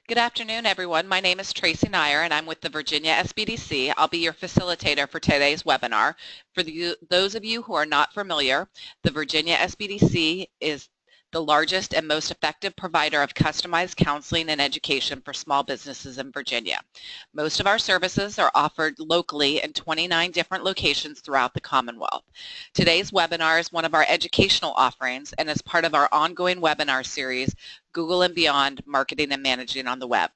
Good afternoon, everyone. My name is Tracy Nyer, and I'm with the Virginia SBDC. I'll be your facilitator for today's webinar. For those of you who are not familiar, the Virginia SBDC is the largest and most effective provider of customized counseling and education for small businesses in Virginia. Most of our services are offered locally in 29 different locations throughout the Commonwealth. Today's webinar is one of our educational offerings and is part of our ongoing webinar series, Google and Beyond, Marketing and Managing on the Web.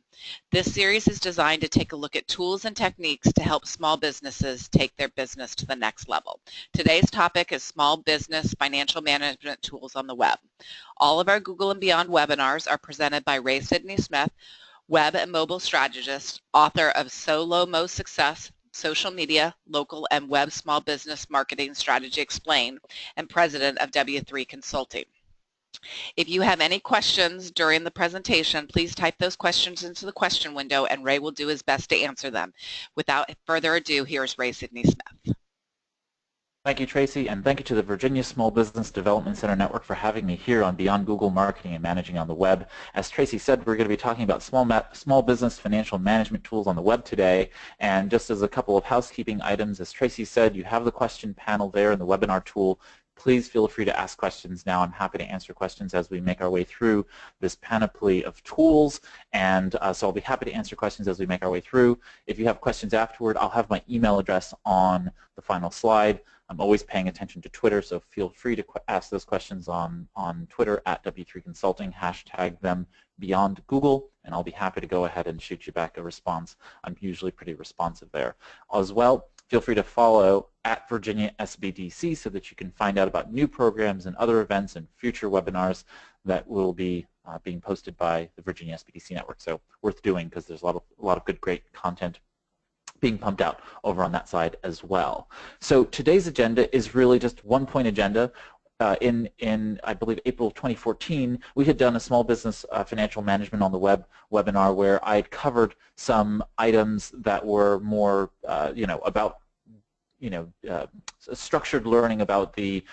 This series is designed to take a look at tools and techniques to help small businesses take their business to the next level. Today's topic is small business financial management tools on the web. All of our Google and Beyond webinars are presented by Ray Sidney-Smith, Web and Mobile Strategist, author of Solo Mo Success, Social Media, Local and Web Small Business Marketing Strategy Explained, and president of W3 Consulting. If you have any questions during the presentation, please type those questions into the question window and Ray will do his best to answer them. Without further ado, here's Ray Sidney-Smith. Thank you, Tracy, and thank you to the Virginia Small Business Development Center Network for having me here on Beyond Google Marketing and Managing on the Web. As Tracy said, we're going to be talking about small business financial management tools on the web today. And just as a couple of housekeeping items, as Tracy said, you have the question panel there in the webinar tool. Please feel free to ask questions now. I'm happy to answer questions as we make our way through this panoply of tools. And so I'll be happy to answer questions as we make our way through. If you have questions afterward, I'll have my email address on the final slide. I'm always paying attention to Twitter, so feel free to ask those questions on Twitter at W3 Consulting, hashtag them Beyond Google, and I'll be happy to go ahead and shoot you back a response. I'm usually pretty responsive there. As well, feel free to follow at Virginia SBDC so that you can find out about new programs and other events and future webinars that will be being posted by the Virginia SBDC network. So worth doing because there's a lot of good, great content being pumped out over on that side as well. So today's agenda is really just one-point agenda. In I believe April 2014, we had done a small business financial management on the web webinar where I had covered some items that were more about structured learning about the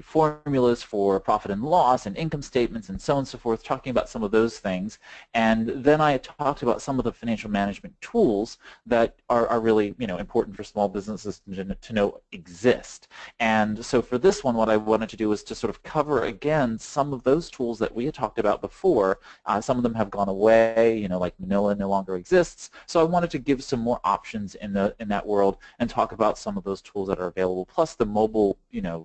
formulas for profit and loss and income statements and so on and so forth, talking about some of those things. And then I had talked about some of the financial management tools that are really important for small businesses to know exist. And so for this one, what I wanted to do was to sort of cover again some of those tools that we had talked about before. Some of them have gone away, like Manila no longer exists. So I wanted to give some more options in that world and talk about some of those tools that are available. Plus the mobile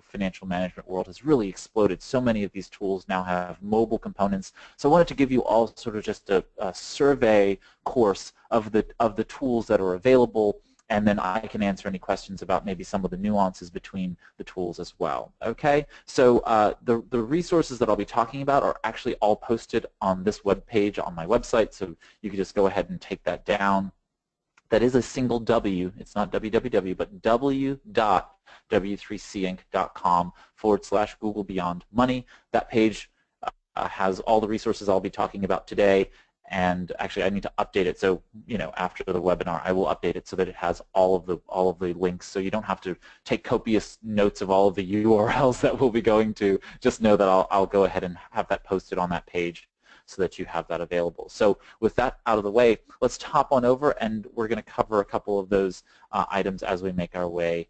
financial management world has really exploded. So many of these tools now have mobile components. So I wanted to give you all sort of just a survey course of the tools that are available, and then I can answer any questions about maybe some of the nuances between the tools as well. Okay, so the resources that I'll be talking about are actually all posted on this web page on my website, so you can just go ahead and take that down. That is a single W. It's not www, but w.w3cinc.com/Google Beyond Money. That page has all the resources I'll be talking about today. And actually, I need to update it. So, after the webinar, I will update it so that it has all of the links. So you don't have to take copious notes of all of the URLs that we'll be going to. Just know that I'll go ahead and have that posted on that page, so that you have that available. So with that out of the way, let's hop on over and we're going to cover a couple of those items as we make our way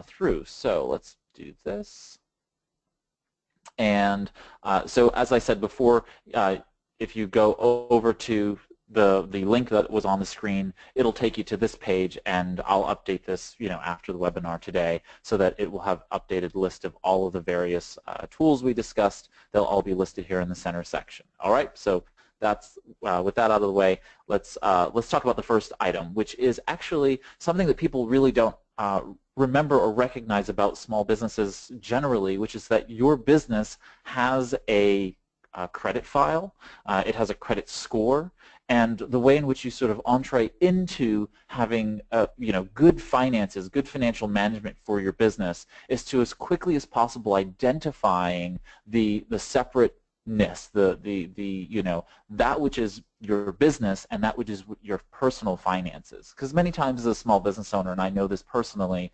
through. So let's do this. And so as I said before, if you go over to the link that was on the screen, it'll take you to this page, and I'll update this after the webinar today so that it will have updated list of all of the various tools we discussed. They'll all be listed here in the center section. All right, so that's with that out of the way, let's talk about the first item, which is actually something that people really don't remember or recognize about small businesses generally, which is that your business has a credit file, it has a credit score, and the way in which you sort of entree into having good finances, good financial management for your business is to, as quickly as possible, identifying the separateness, that which is your business and that which is your personal finances. Because many times as a small business owner, and I know this personally,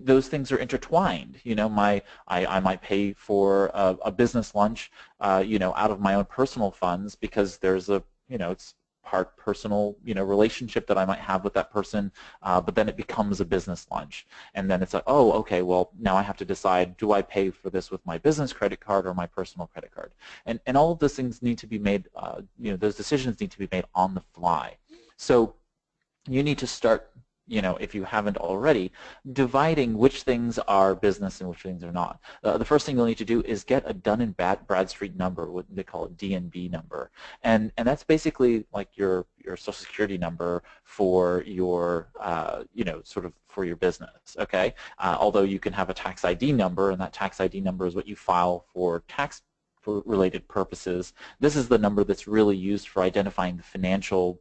those things are intertwined. I might pay for a business lunch, out of my own personal funds because there's a it's part personal, relationship that I might have with that person, but then it becomes a business lunch. And then it's like, oh, okay, well, now I have to decide, do I pay for this with my business credit card or my personal credit card? And all of those things need to be made, those decisions need to be made on the fly. So you need to start, if you haven't already, dividing which things are business and which things are not. The first thing you'll need to do is get a Dun & Bradstreet number, what they call a D&B number. And that's basically like your Social Security number for your, sort of for your business, okay? Although you can have a tax ID number, and that tax ID number is what you file for tax for related purposes. This is the number that's really used for identifying the financial,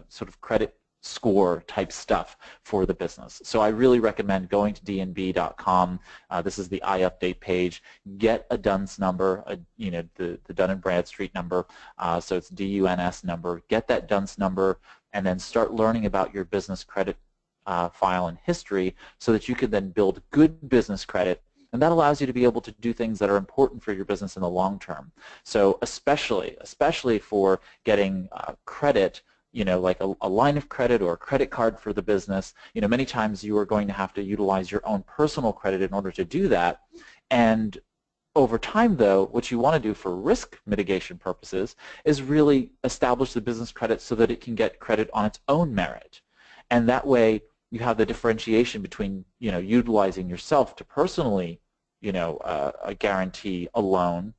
sort of credit score type stuff for the business. So I really recommend going to dnb.com. This is the iUpdate page. Get a DUNS number, the Dun & Bradstreet number. So it's DUNS number. Get that DUNS number and then start learning about your business credit file and history so that you can then build good business credit. And that allows you to be able to do things that are important for your business in the long term. So especially for getting credit, like a line of credit or a credit card for the business, many times you are going to have to utilize your own personal credit in order to do that. And over time, though, what you want to do for risk mitigation purposes is really establish the business credit so that it can get credit on its own merit. And that way, you have the differentiation between, utilizing yourself to personally, guarantee a loan,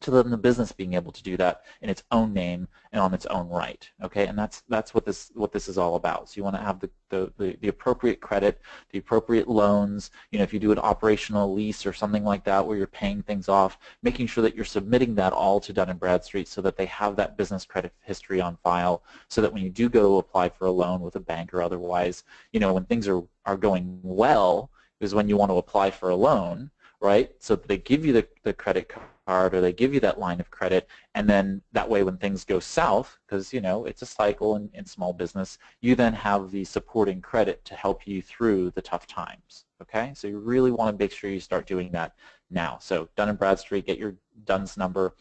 to then the business being able to do that in its own name and on its own right. Okay, and that's what this is all about. So you want to have the appropriate credit, the appropriate loans. If you do an operational lease or something like that where you're paying things off, making sure that you're submitting that all to Dun & Bradstreet so that they have that business credit history on file, so that when you do go to apply for a loan with a bank or otherwise, when things are going well is when you want to apply for a loan, right? So they give you the credit card or they give you that line of credit, and then that way when things go south, because it's a cycle in small business, you then have the supporting credit to help you through the tough times. Okay, so you really want to make sure you start doing that now. So Dun & Bradstreet, get your DUNS number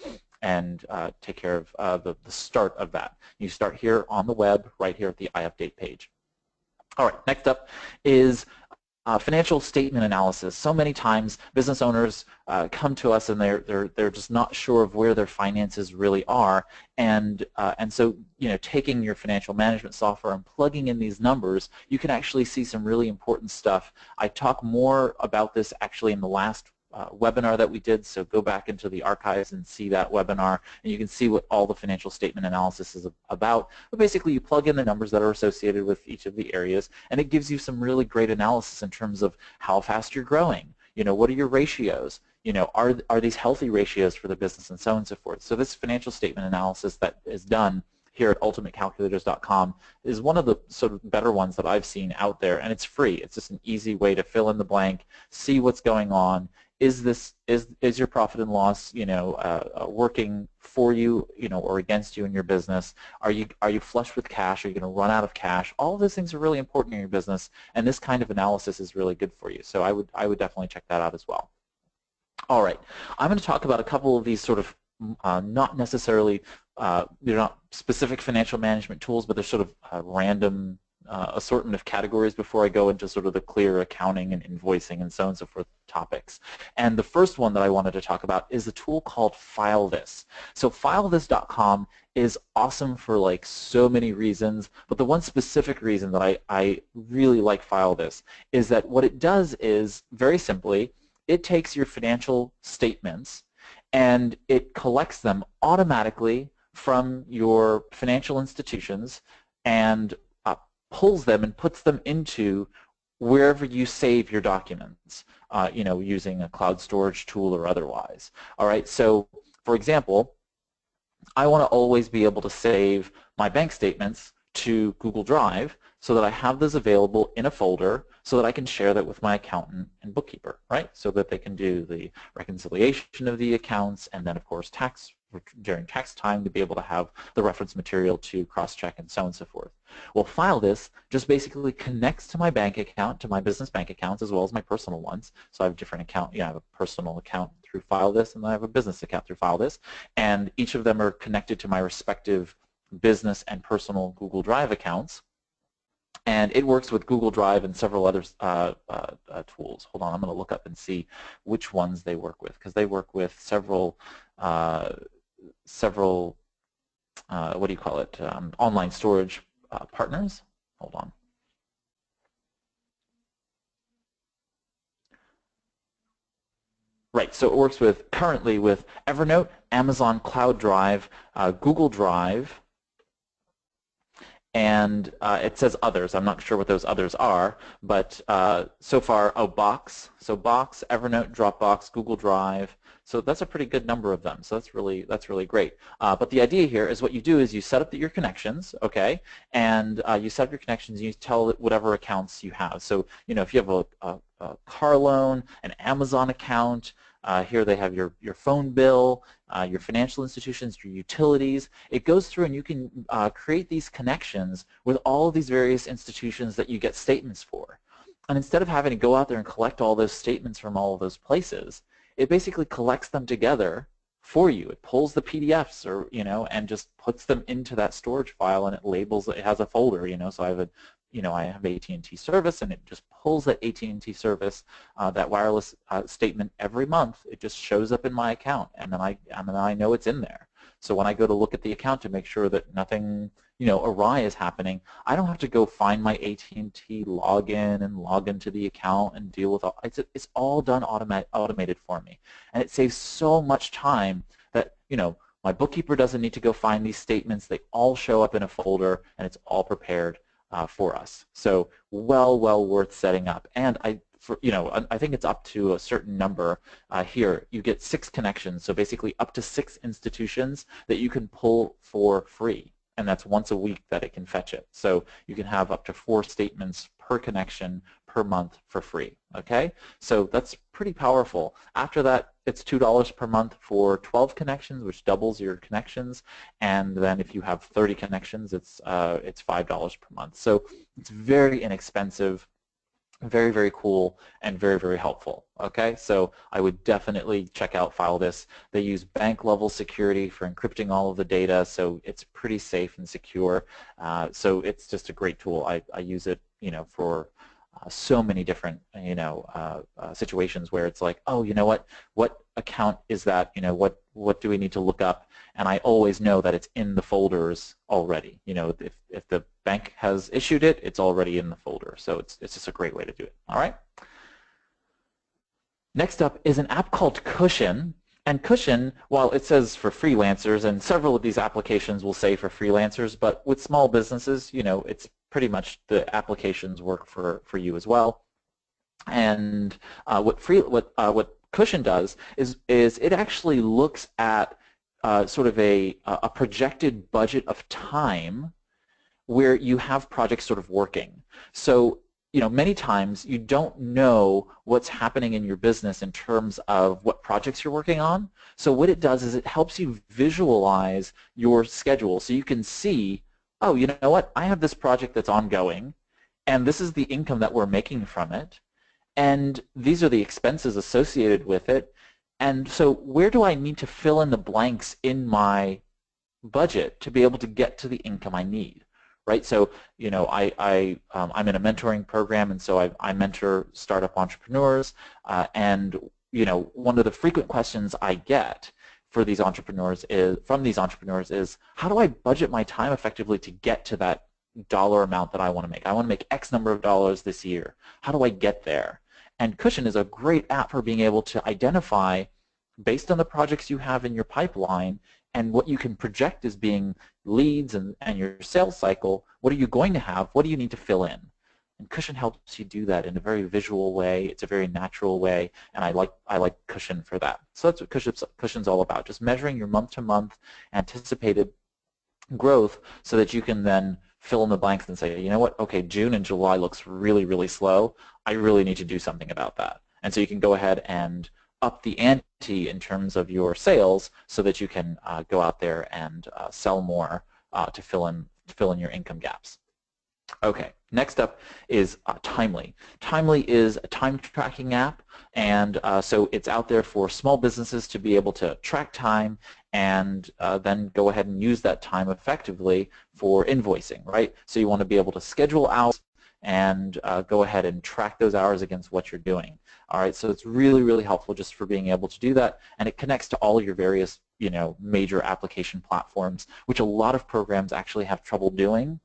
and take care of the start of that. You start here on the web, right here at the iUpdate page. All right, next up is financial statement analysis. So many times business owners come to us and they're just not sure of where their finances really are, and so taking your financial management software and plugging in these numbers, you can actually see some really important stuff. I talk more about this actually in the last webinar that we did, so go back into the archives and see that webinar, and you can see what all the financial statement analysis is about. But basically, you plug in the numbers that are associated with each of the areas, and it gives you some really great analysis in terms of how fast you're growing. What are your ratios? Are these healthy ratios for the business, and so on and so forth. So this financial statement analysis that is done here at ultimatecalculators.com is one of the sort of better ones that I've seen out there, and it's free. It's just an easy way to fill in the blank, see what's going on. Is your profit and loss, working for you, or against you in your business? Are you flush with cash? Are you going to run out of cash? All of those things are really important in your business, and this kind of analysis is really good for you. So I would definitely check that out as well. All right, I'm going to talk about a couple of these sort of not necessarily they're not specific financial management tools, but they're sort of random assortment of categories before I go into sort of the clear accounting and invoicing and so on and so forth topics. And the first one that I wanted to talk about is a tool called FileThis. So FileThis.com is awesome for like so many reasons, but the one specific reason that I really like FileThis is that what it does is, very simply, it takes your financial statements and it collects them automatically from your financial institutions and pulls them and puts them into wherever you save your documents, using a cloud storage tool or otherwise. All right, so for example, I want to always be able to save my bank statements to Google Drive so that I have those available in a folder so that I can share that with my accountant and bookkeeper, right? So that they can do the reconciliation of the accounts, and then of course during tax time to be able to have the reference material to cross-check and so on and so forth. Well, FileThis just basically connects to my bank account, to my business bank accounts, as well as my personal ones. So I have different accounts. I have a personal account through FileThis, and then I have a business account through FileThis, and each of them are connected to my respective business and personal Google Drive accounts. And it works with Google Drive and several other tools. Hold on, I'm going to look up and see which ones they work with, because they work with several, what do you call it, online storage partners. Hold on. Right, so it works with currently with Evernote, Amazon Cloud Drive, Google Drive, and it says others. I'm not sure what those others are, but so far, Box. So Box, Evernote, Dropbox, Google Drive. So that's a pretty good number of them. So that's really great. But the idea here is what you do is you set up your connections, okay, and you set up your connections and you tell it whatever accounts you have. So if you have a car loan, an Amazon account, here they have your phone bill, your financial institutions, your utilities. It goes through and you can create these connections with all of these various institutions that you get statements for. And instead of having to go out there and collect all those statements from all of those places, it basically collects them together for you. It pulls the PDFs or and just puts them into that storage file, and it labels it. It has a folder, so I have I have AT&T service, and it just pulls that AT&T service, that wireless statement every month. It just shows up in my account, and then I know it's in there. So when I go to look at the account to make sure that nothing awry is happening, I don't have to go find my AT&T login and log into the account and deal with all. It's all done automated for me, and it saves so much time that my bookkeeper doesn't need to go find these statements. They all show up in a folder, and it's all prepared for us. So well worth setting up. And I think it's up to a certain number. Here you get 6 connections, so basically up to 6 institutions that you can pull for free, and that's once a week that it can fetch it. So you can have up to 4 statements per connection per month for free. Okay, so that's pretty powerful. After that, it's $2 per month for 12 connections, which doubles your connections, and then if you have 30 connections, it's $5 per month. So it's very inexpensive, very cool, and very helpful. Okay, so I would definitely check out FileThis. They use bank level security for encrypting all of the data, so it's pretty safe and secure. So it's just a great tool. I use it for so many different situations where it's like, oh, what account is that? What do we need to look up? And I always know that it's in the folders already. If the bank has issued it, it's already in the folder. So it's just a great way to do it. All right. Next up is an app called Cushion. And Cushion, while it says for freelancers, and several of these applications will say for freelancers, but with small businesses, it's pretty much the applications work for you as well. And what Cushion does is it actually looks at sort of a projected budget of time where you have projects sort of working. So many times you don't know what's happening in your business in terms of what projects you're working on. So what it does is it helps you visualize your schedule so you can see, oh, you know what, I have this project that's ongoing, and this is the income that we're making from it, and these are the expenses associated with it, and so where do I need to fill in the blanks in my budget to be able to get to the income I need? Right, so I'm in a mentoring program, and so I mentor startup entrepreneurs, and one of the frequent questions I get for these entrepreneurs is how do I budget my time effectively to get to that dollar amount that I want to make? I want to make X number of dollars this year. How do I get there? And Cushion is a great app for being able to identify, based on the projects you have in your pipeline and what you can project as being leads and your sales cycle, what are you going to have? What do you need to fill in? And Cushion helps you do that in a very visual way. It's a very natural way, and I like Cushion for that. So that's what Cushion's all about, just measuring your month-to-month anticipated growth so that you can then fill in the blanks and say, you know what, okay, June and July looks really slow. I really need to do something about that. And so you can go ahead and up the ante in terms of your sales so that you can go out there and sell more to fill in your income gaps. Okay, next up is Timely. Timely is a time tracking app, and so it's out there for small businesses to be able to track time and then go ahead and use that time effectively for invoicing, right? So you want to be able to schedule hours and go ahead and track those hours against what you're doing. All right, so it's really, really helpful just for being able to do that, and it connects to all your various, major application platforms, which a lot of programs actually have trouble doing.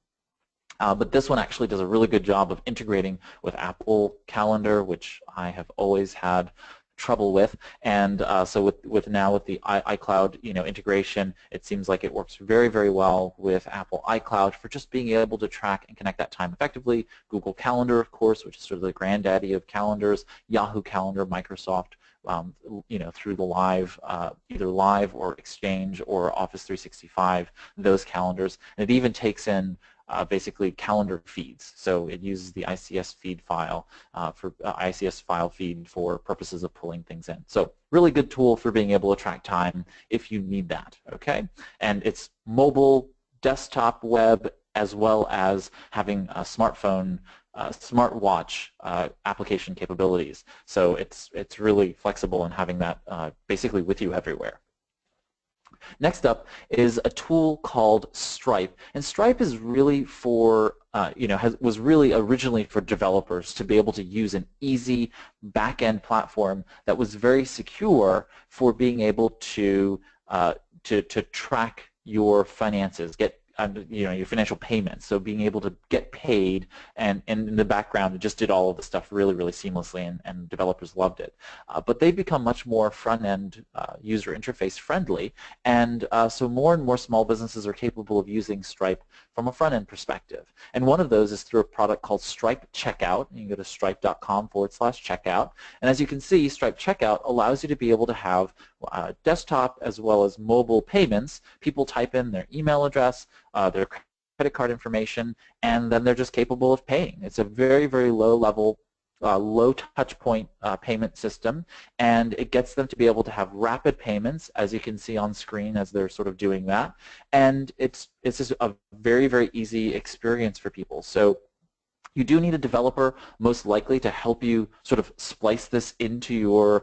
But this one actually does a really good job of integrating with Apple Calendar, which I have always had trouble with, and so with the iCloud integration, it seems like it works very, very well with Apple iCloud for just being able to track and connect that time effectively. Google Calendar, of course, which is sort of the granddaddy of calendars, Yahoo Calendar, Microsoft, through the live, either live or Exchange or Office 365, those calendars, and it even takes in basically calendar feeds. So it uses the ICS feed file for ICS file feed for purposes of pulling things in. So really good tool for being able to track time if you need that. Okay, and it's mobile, desktop, web, as well as having a smartphone, smartwatch application capabilities. So it's really flexible in having that basically with you everywhere. Next up is a tool called Stripe, and Stripe is really for was really originally for developers to be able to use an easy back-end platform that was very secure for being able to track your finances, get your financial payments, so being able to get paid, and in the background it just did all of the stuff really, really seamlessly, and developers loved it. But they've become much more front-end user interface friendly, and so more and more small businesses are capable of using Stripe from a front-end perspective. And one of those is through a product called Stripe Checkout. You can go to stripe.com/checkout, and as you can see, Stripe Checkout allows you to be able to have desktop as well as mobile payments. People type in their email address, their credit card information, and then they're just capable of paying. It's a very, very low level, low touch point payment system, and it gets them to be able to have rapid payments, as you can see on screen as they're sort of doing that, and it's just a very, very easy experience for people. So you do need a developer most likely to help you sort of splice this into your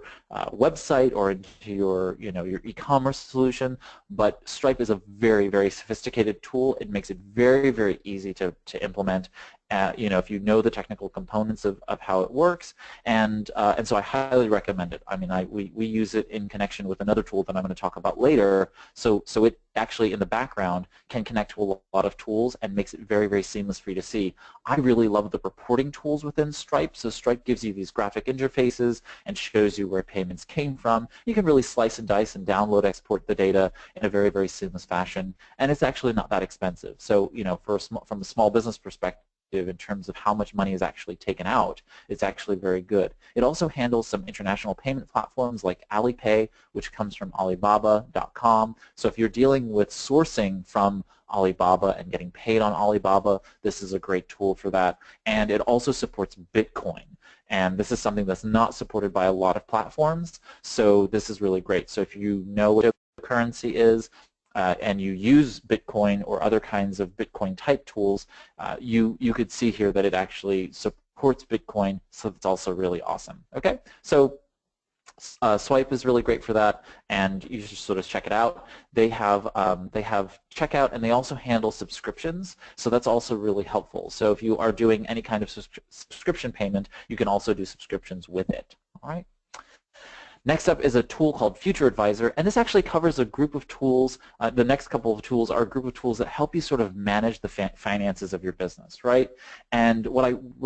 website or into your your e-commerce solution, but Stripe is a very, very sophisticated tool. It makes it very, very easy to implement. If you know the technical components of how it works, and so I highly recommend it. I mean, we use it in connection with another tool that I'm going to talk about later. So it actually in the background can connect to a lot of tools and makes it very, very seamless for you to see. I really love the reporting tools within Stripe. So Stripe gives you these graphic interfaces and shows you where payments came from. You can really slice and dice and download, export the data in a very, very seamless fashion, and it's actually not that expensive. So from a small business perspective, in terms of how much money is actually taken out, it's actually very good. It also handles some international payment platforms like Alipay, which comes from Alibaba.com. So if you're dealing with sourcing from Alibaba and getting paid on Alibaba, this is a great tool for that. And it also supports Bitcoin. And this is something that's not supported by a lot of platforms, so this is really great. So if you know what currency is, and you use Bitcoin or other kinds of Bitcoin type tools, you could see here that it actually supports Bitcoin, so it's also really awesome. Okay, so Swipe is really great for that, and you should sort of check it out. They have checkout, and they also handle subscriptions, so that's also really helpful. So if you are doing any kind of subscription payment, you can also do subscriptions with it. All right. Next up is a tool called Future Advisor, and this actually covers a group of tools. The next couple of tools are a group of tools that help you sort of manage the finances of your business, right? And what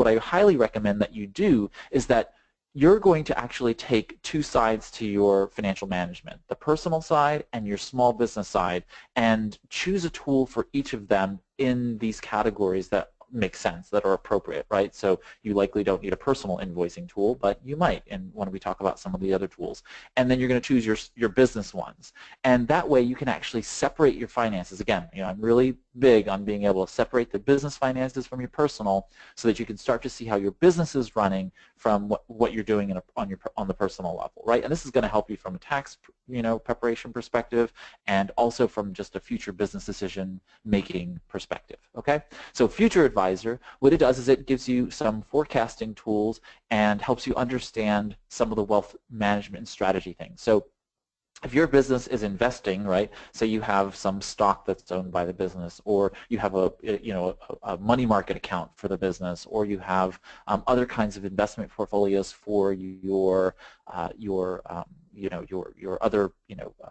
I highly recommend that you do is that you're going to actually take two sides to your financial management, the personal side and your small business side, and choose a tool for each of them in these categories that make sense, that are appropriate, right? So you likely don't need a personal invoicing tool, but you might, and when we talk about some of the other tools. And then you're going to choose your business ones. And that way you can actually separate your finances. Again, I'm really big on being able to separate the business finances from your personal, so that you can start to see how your business is running from what you're doing on the personal level, right? And this is going to help you from a tax preparation perspective, and also from just a future business decision making perspective. Okay, so Future Advisor, what it does is it gives you some forecasting tools and helps you understand some of the wealth management and strategy things. So if your business is investing, right, say you have some stock that's owned by the business, or you have a money market account for the business, or you have other kinds of investment portfolios for your other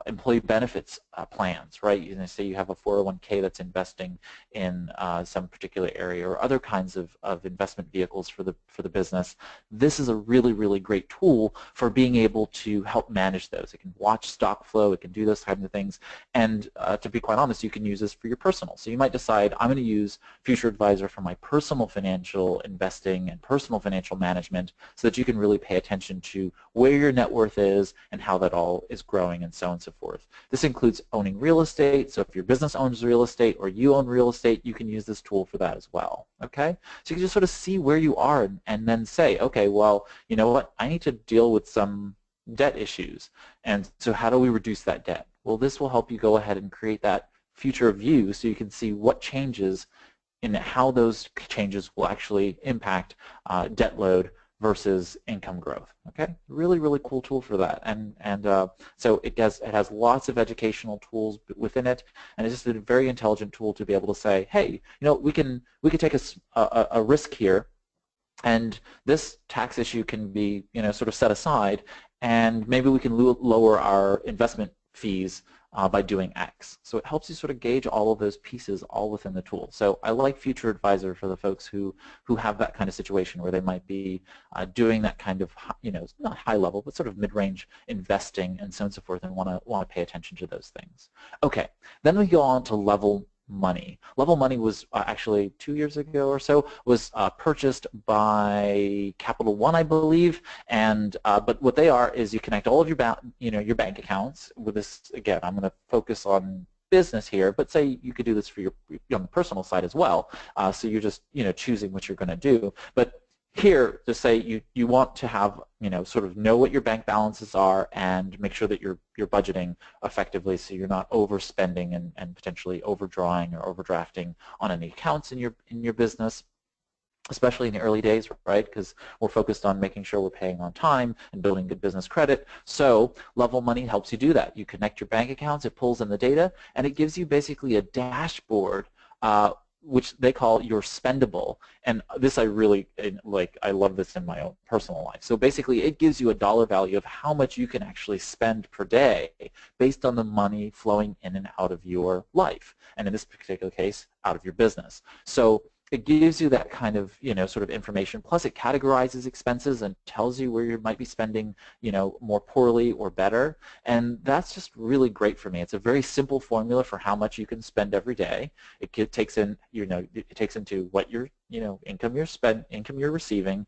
employee benefits plans, right? Say you have a 401k that's investing in some particular area, or other kinds of investment vehicles for the business. This is a really great tool for being able to help manage those. It can watch stock flow, it can do those kinds of things, and to be quite honest, you can use this for your personal. So you might decide, I'm going to use Future Advisor for my personal financial investing and personal financial management, so that you can really pay attention to where your net worth is and how that all is growing, and so on and so forth. This includes owning real estate, so if your business owns real estate or you own real estate, you can use this tool for that as well. Okay? So you can just sort of see where you are and then say, okay, well, you know what, I need to deal with some debt issues, and so how do we reduce that debt? Well, this will help you go ahead and create that future view so you can see what changes and how those changes will actually impact debt load versus income growth. Okay, really cool tool for that, and so it has lots of educational tools within it, and it's just a very intelligent tool to be able to say, hey, we can take a risk here, and this tax issue can be sort of set aside, and maybe we can lower our investment fees by doing X. So it helps you sort of gauge all of those pieces all within the tool. So I like Future Advisor for the folks who have that kind of situation where they might be doing that kind of, not high level, but sort of mid-range investing and so on and so forth, and want to pay attention to those things. Okay, then we go on to Level Money. Level Money was actually 2 years ago or so, was purchased by Capital One, I believe, and but what they are is you connect all of your your bank accounts with this. Again, I'm going to focus on business here, but say you could do this for your on the personal side as well. So you're just choosing what you're going to do, but here, to say you want to have, sort of know what your bank balances are and make sure that you're budgeting effectively, so you're not overspending and potentially overdrawing or overdrafting on any accounts in your business, especially in the early days, right? Because we're focused on making sure we're paying on time and building good business credit. So Level Money helps you do that. You connect your bank accounts, it pulls in the data, and it gives you basically a dashboard which they call your spendable, and this I really like. I love this in my own personal life. So basically it gives you a dollar value of how much you can actually spend per day based on the money flowing in and out of your life, and in this particular case, out of your business. So it gives you that kind of, sort of information, plus it categorizes expenses and tells you where you might be spending, more poorly or better, and that's just really great for me. It's a very simple formula for how much you can spend every day. It takes in, it takes into what your, income you're receiving,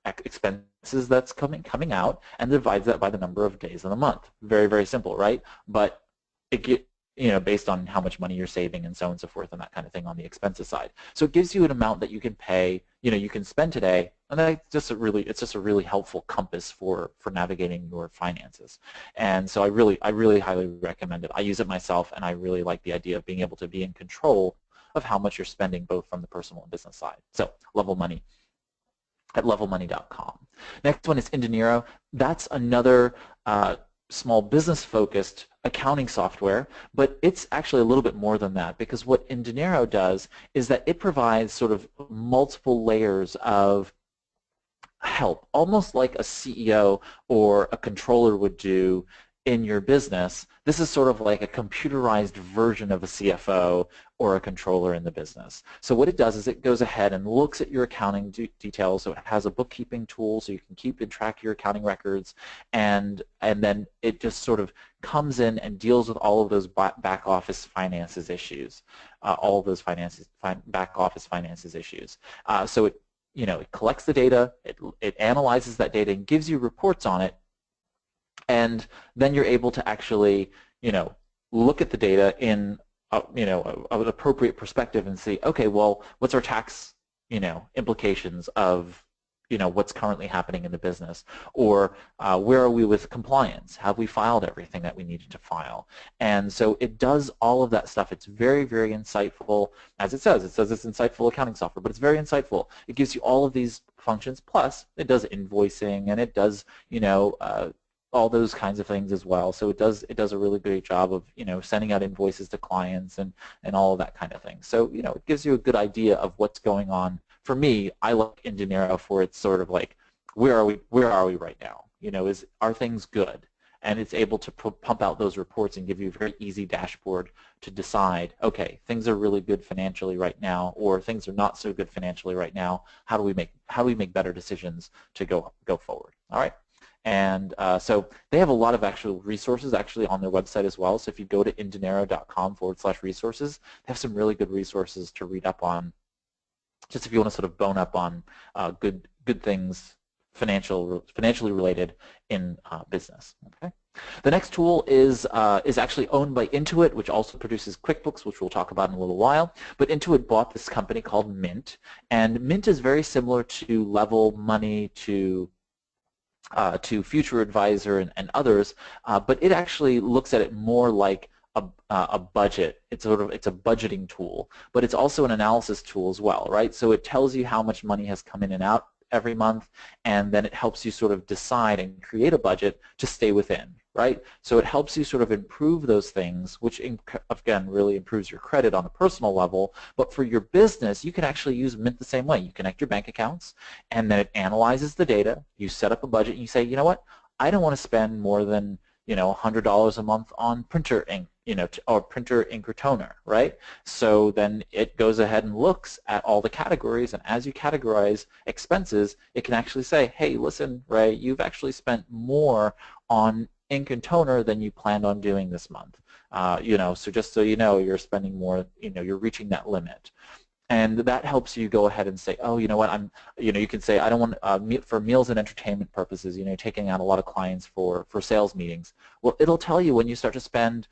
expenses that's coming out, and divides that by the number of days in the month. Very simple, right? But based on how much money you're saving and so on and so forth and that kind of thing on the expenses side. So it gives you an amount that you can pay, you can spend today, and it's just a really helpful compass for navigating your finances. And so I really highly recommend it. I use it myself, and I really like the idea of being able to be in control of how much you're spending both from the personal and business side. So Level Money at levelmoney.com. Next one is Dinero. That's another small business focused accounting software, but it's actually a little bit more than that, because what Dinero does is that it provides sort of multiple layers of help, almost like a CEO or a controller would do in your business. This is sort of like a computerized version of a CFO or a controller in the business. So what it does is it goes ahead and looks at your accounting details. So it has a bookkeeping tool so you can keep and track your accounting records, and then it just sort of comes in and deals with all of those back office finances issues, all of those back office finances issues. So it collects the data, it analyzes that data and gives you reports on it, and then you're able to actually, look at the data in, an appropriate perspective and see, okay, well, what's our tax, implications of, what's currently happening in the business, or where are we with compliance? Have we filed everything that we needed to file? And so it does all of that stuff. It's very insightful, as it says. It says it's insightful accounting software, but it's very insightful. It gives you all of these functions, plus it does invoicing, and it does, all those kinds of things as well. So it does a really great job of sending out invoices to clients and all of that kind of thing. So it gives you a good idea of what's going on. For me, I look in Dinero for it's sort of like where are we right now? Are things good? And it's able to pump out those reports and give you a very easy dashboard to decide, okay, things are really good financially right now, or things are not so good financially right now. How do we make better decisions to go forward? All right. And so they have a lot of actual resources actually on their website as well. So if you go to indinero.com/resources, they have some really good resources to read up on, just if you want to sort of bone up on good things financially related in business. Okay. The next tool is actually owned by Intuit, which also produces QuickBooks, which we'll talk about in a little while. But Intuit bought this company called Mint, and Mint is very similar to Level, Money, to Future Advisor and others, but it actually looks at it more like a budget. It's a budgeting tool, but it's also an analysis tool as well, right? So it tells you how much money has come in and out every month, and then it helps you sort of decide and create a budget to stay within, right? So it helps you sort of improve those things, which again really improves your credit on a personal level, but for your business you can actually use Mint the same way. You connect your bank accounts, and then it analyzes the data, you set up a budget, and you say, you know what, I don't want to spend more than $100 a month on printer ink, or printer ink or toner, right? So then it goes ahead and looks at all the categories, and as you categorize expenses, it can actually say, hey, listen, Ray, you've actually spent more on ink and toner than you planned on doing this month. So just so you know, you're spending more, you're reaching that limit. And that helps you go ahead and say, oh, you know what, you can say, I don't want, for meals and entertainment purposes, taking out a lot of clients for sales meetings. Well, it'll tell you when you start to spend,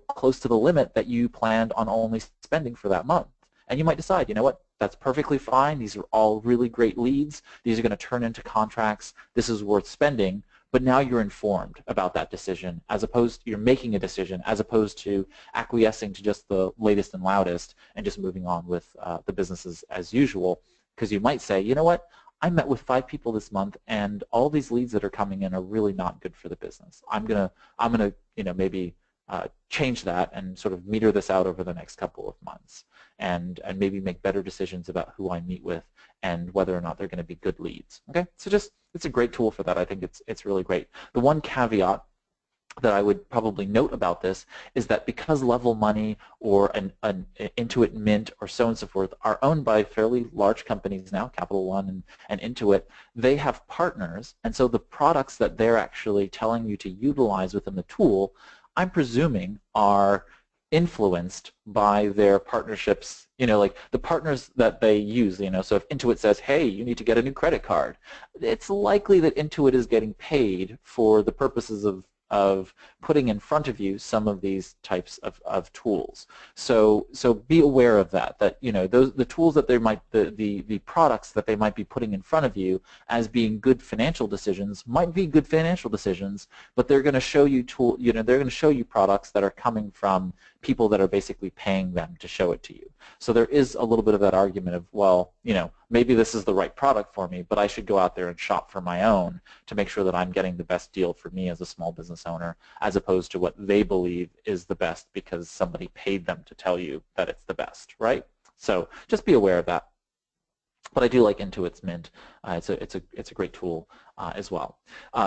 close to the limit that you planned on only spending for that month. And you might decide, you know what, that's perfectly fine. These are all really great leads. These are going to turn into contracts. This is worth spending. But now you're informed about that decision, as opposed to you're making a decision, as opposed to acquiescing to just the latest and loudest and just moving on with the businesses as usual. Because you might say, you know what, I met with 5 people this month, and all these leads that are coming in are really not good for the business. I'm gonna maybe change that and sort of meter this out over the next couple of months, and maybe make better decisions about who I meet with and whether or not they're going to be good leads. Okay, so it's a great tool for that. I think it's really great. The one caveat that I would probably note about this is that because Level Money or an Intuit Mint or so on and so forth are owned by fairly large companies now, Capital One and Intuit, they have partners, and so the products that they're actually telling you to utilize within the tool, I'm presuming, are influenced by their partnerships, like the partners that they use, so if Intuit says, hey, you need to get a new credit card, it's likely that Intuit is getting paid for the purposes of putting in front of you some of these types of tools. So be aware of that the tools that they might, the products that they might be putting in front of you as being good financial decisions might be good financial decisions, but they're going to show you they're going to show you products that are coming from people that are basically paying them to show it to you. So there is a little bit of that argument of, well, maybe this is the right product for me, but I should go out there and shop for my own to make sure that I'm getting the best deal for me as a small business owner, as opposed to what they believe is the best because somebody paid them to tell you that it's the best, right? So just be aware of that. But I do like Intuit's Mint. It's a great tool as well.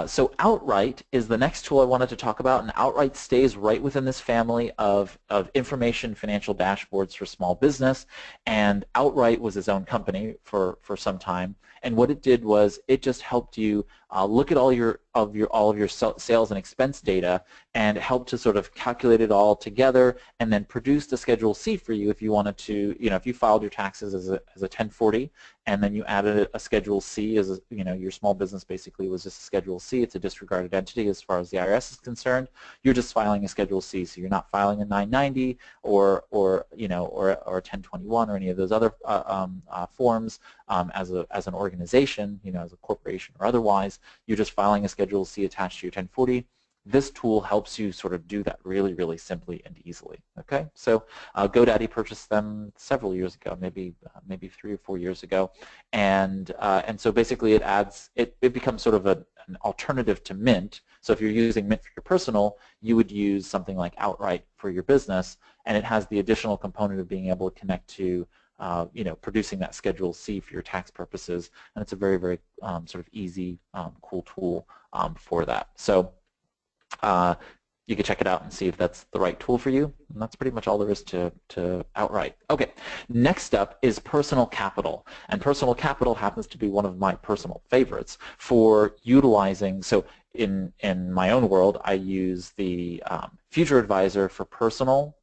So Outright is the next tool I wanted to talk about, and Outright stays right within this family of information financial dashboards for small business. And Outright was its own company for some time. And what it did was it just helped you look at all of your sales and expense data, and it helped to sort of calculate it all together, and then produced a Schedule C for you if you wanted to. If you filed your taxes as a 1040, and then you added a Schedule C as your small business basically was just a Schedule C. It's a disregarded entity as far as the IRS is concerned. You're just filing a Schedule C, so you're not filing a 990 or a 1021 or any of those other forms as an organization, as a corporation or otherwise. You're just filing a Schedule C attached to your 1040. This tool helps you sort of do that really, really simply and easily. Okay, so GoDaddy purchased them several years ago, maybe 3 or 4 years ago, and so basically it becomes sort of an alternative to Mint. So if you're using Mint for your personal, you would use something like Outright for your business, and it has the additional component of being able to connect to producing that Schedule C for your tax purposes, and it's a very, very sort of easy, cool tool for that. So you can check it out and see if that's the right tool for you. And that's pretty much all there is to Outright. Okay, next up is Personal Capital. And Personal Capital happens to be one of my personal favorites for utilizing, so in my own world, I use the Future Advisor for personal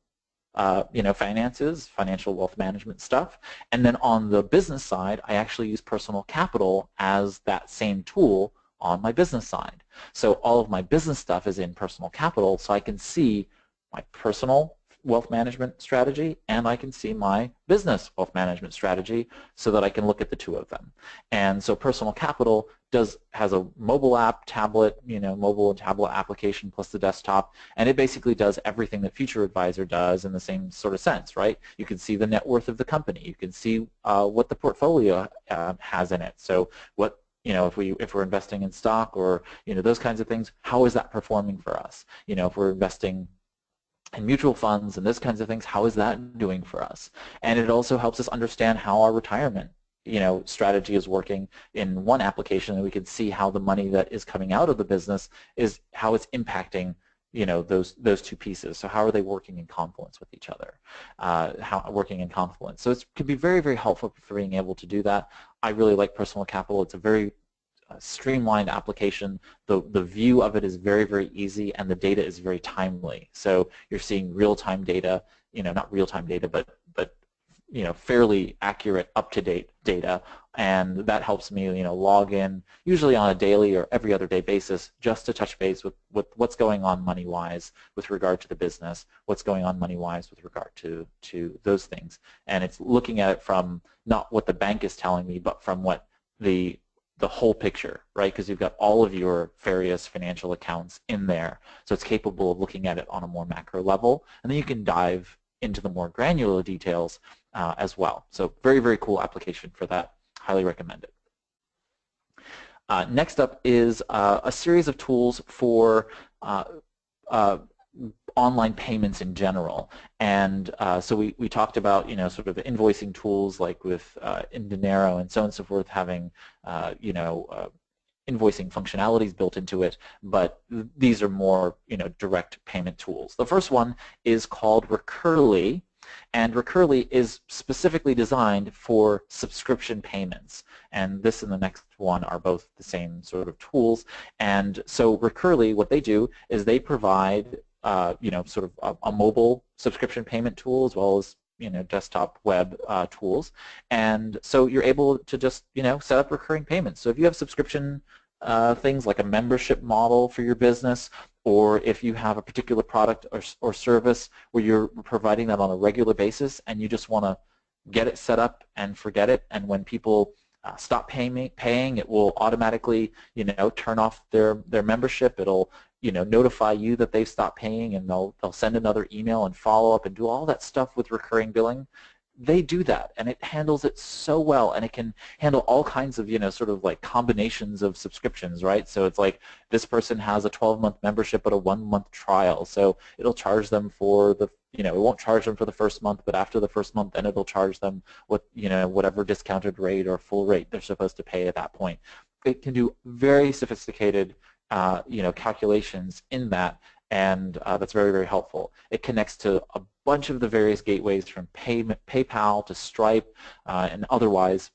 finances, financial wealth management stuff. And then on the business side, I actually use Personal Capital as that same tool on my business side. So all of my business stuff is in Personal Capital, so I can see my personal wealth management strategy and I can see my business wealth management strategy so that I can look at the two of them. And so Personal Capital has a mobile app, tablet, mobile and tablet application plus the desktop, and it basically does everything that Future Advisor does in the same sort of sense, right? You can see the net worth of the company. You can see what the portfolio has in it. So what if we're investing in stock or those kinds of things, how is that performing for us? If we're investing in mutual funds and those kinds of things, how is that doing for us? And it also helps us understand how our retirement strategy is working in one application, and we can see how the money that is coming out of the business is how it's impacting those two pieces. So how are they working in confluence with each other? Working in confluence. So it can be very, very helpful for being able to do that. I really like Personal Capital. It's a very streamlined application. The view of it is very, very easy, and the data is very timely. So you're seeing real-time data, not real-time data, but fairly accurate, up-to-date data, and that helps me, log in usually on a daily or every other day basis just to touch base with what's going on money-wise with regard to the business, what's going on money-wise with regard to those things. And it's looking at it from not what the bank is telling me, but from what the whole picture, right? Because you've got all of your various financial accounts in there, so it's capable of looking at it on a more macro level, and then you can dive into the more granular details as well. So very, very cool application for that. Highly recommend it. Next up is a series of tools for online payments in general. And so we talked about sort of invoicing tools like with in Dinero and so on and so forth, having invoicing functionalities built into it, but these are more direct payment tools. The first one is called Recurly, and Recurly is specifically designed for subscription payments. And this and the next one are both the same sort of tools. And so Recurly, what they do is they provide sort of a mobile subscription payment tool as well as desktop web tools, and so you're able to just set up recurring payments. So if you have subscription things like a membership model for your business, or if you have a particular product or service where you're providing that on a regular basis and you just want to get it set up and forget it, and when people stop paying, it will automatically turn off their membership. It'll notify you that they've stopped paying, and they'll send another email and follow up and do all that stuff with recurring billing. They do that, and it handles it so well, and it can handle all kinds of sort of like combinations of subscriptions, right? So it's like this person has a 12-month membership but a 1-month trial, so it'll charge them for the it won't charge them for the first month, but after the first month, then it'll charge them whatever discounted rate or full rate they're supposed to pay at that point. It can do very sophisticated calculations in that, and that's very, very helpful. It connects to a bunch of the various gateways from PayPal to Stripe and otherwise,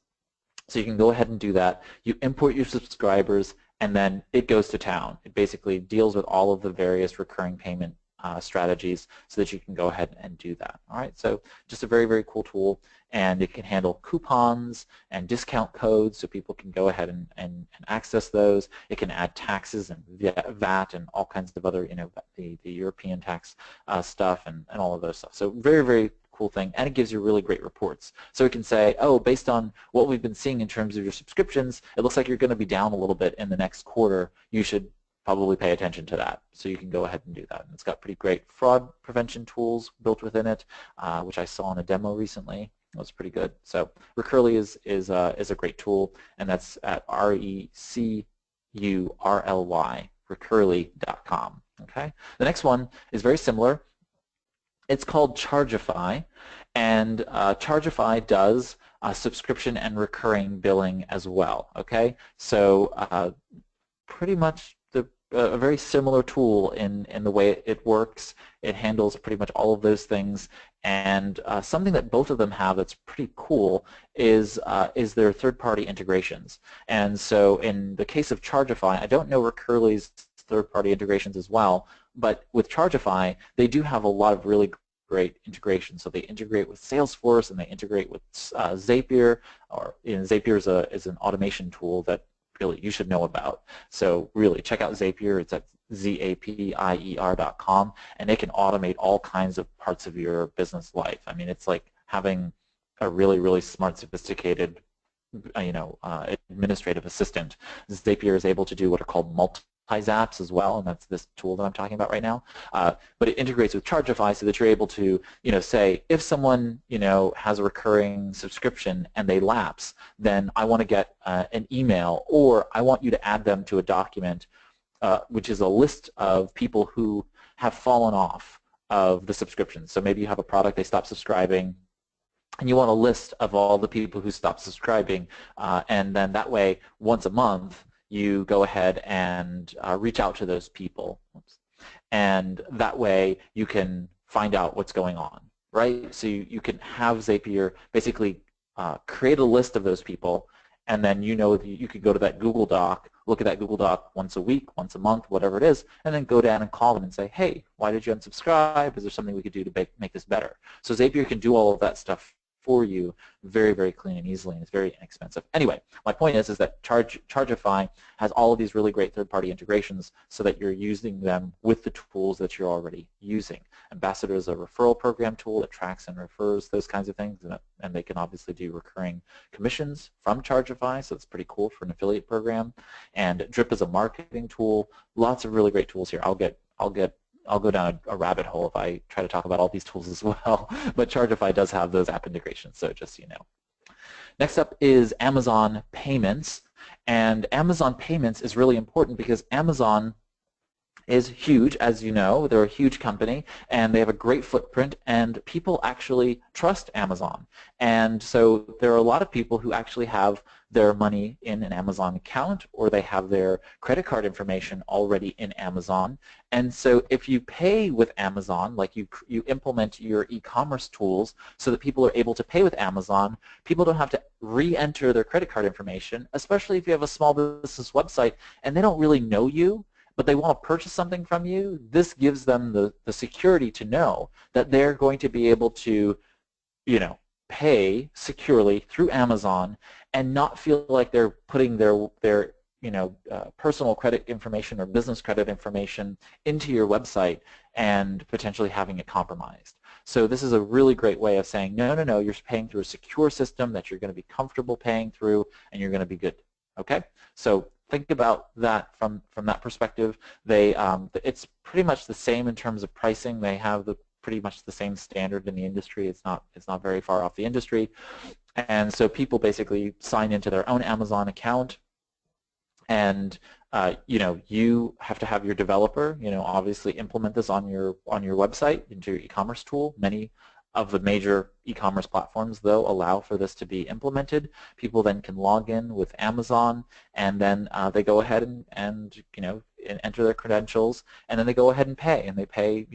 so you can go ahead and do that. You import your subscribers, and then it goes to town. It basically deals with all of the various recurring payment strategies so that you can go ahead and do that. All right, so just a very, very cool tool, and it can handle coupons and discount codes so people can go ahead and access those. It can add taxes and VAT and all kinds of other, the European tax stuff and all of those stuff. So very, very cool thing, and it gives you really great reports. So it can say, oh, based on what we've been seeing in terms of your subscriptions, it looks like you're going to be down a little bit in the next quarter. You should probably pay attention to that. So you can go ahead and do that. And it's got pretty great fraud prevention tools built within it, which I saw in a demo recently. It was pretty good. So Recurly is a great tool, and that's at Recurly, Recurly.com. Okay. The next one is very similar. It's called ChargeFi, and ChargeFi does subscription and recurring billing as well. Okay, so pretty much a very similar tool in the way it works. It handles pretty much all of those things, and something that both of them have that's pretty cool is their third-party integrations. And so in the case of ChargeFi, I don't know Recurly's third-party integrations as well, but with ChargeFi, they do have a lot of really great integration. So they integrate with Salesforce and they integrate with Zapier, or Zapier is an automation tool that really you should know about. So really check out Zapier. It's at zapier.com, and it can automate all kinds of parts of your business life. I mean, it's like having a really, really smart, sophisticated administrative assistant. Zapier is able to do what are called multi-zaps as well, and that's this tool that I'm talking about right now. But it integrates with ChargeFi so that you're able to, say if someone, has a recurring subscription and they lapse, then I want to get an email, or I want you to add them to a document, which is a list of people who have fallen off of the subscription. So maybe you have a product, they stop subscribing, and you want a list of all the people who stopped subscribing, and then that way, once a month, you go ahead and reach out to those people. And that way, you can find out what's going on, right? So you can have Zapier basically create a list of those people, and then you could go to that Google Doc, look at that Google Doc once a week, once a month, whatever it is, and then go down and call them and say, hey, why did you unsubscribe? Is there something we could do to make this better? So Zapier can do all of that stuff for you very, very clean and easily, and it's very inexpensive. Anyway, my point is that ChargeFi has all of these really great third-party integrations so that you're using them with the tools that you're already using. Ambassador is a referral program tool that tracks and refers those kinds of things, and they can obviously do recurring commissions from ChargeFi, so it's pretty cool for an affiliate program. And Drip is a marketing tool. Lots of really great tools here. I'll go down a rabbit hole if I try to talk about all these tools as well, but ChargeFi does have those app integrations, so just so you know. Next up is Amazon Payments, and Amazon Payments is really important because Amazon is huge, as you know. They're a huge company, and they have a great footprint, and people actually trust Amazon. And so there are a lot of people who actually have their money in an Amazon account, or they have their credit card information already in Amazon. And so if you pay with Amazon, like you implement your e-commerce tools so that people are able to pay with Amazon, people don't have to re-enter their credit card information, especially if you have a small business website and they don't really know you, but they want to purchase something from you. This gives them the security to know that they're going to be able to, pay securely through Amazon and not feel like they're putting their personal credit information or business credit information into your website and potentially having it compromised. So this is a really great way of saying, no, you're paying through a secure system that you're going to be comfortable paying through, and you're going to be good. Okay? So think about that from that perspective. It's pretty much the same in terms of pricing. They have pretty much the same standard in the industry. It's not very far off the industry. And so people basically sign into their own Amazon account, and you have to have your developer, obviously implement this on your website into your e-commerce tool. Many of the major e-commerce platforms, though, allow for this to be implemented. People then can log in with Amazon, and then they go ahead and enter their credentials, and then they go ahead and pay. And they pay,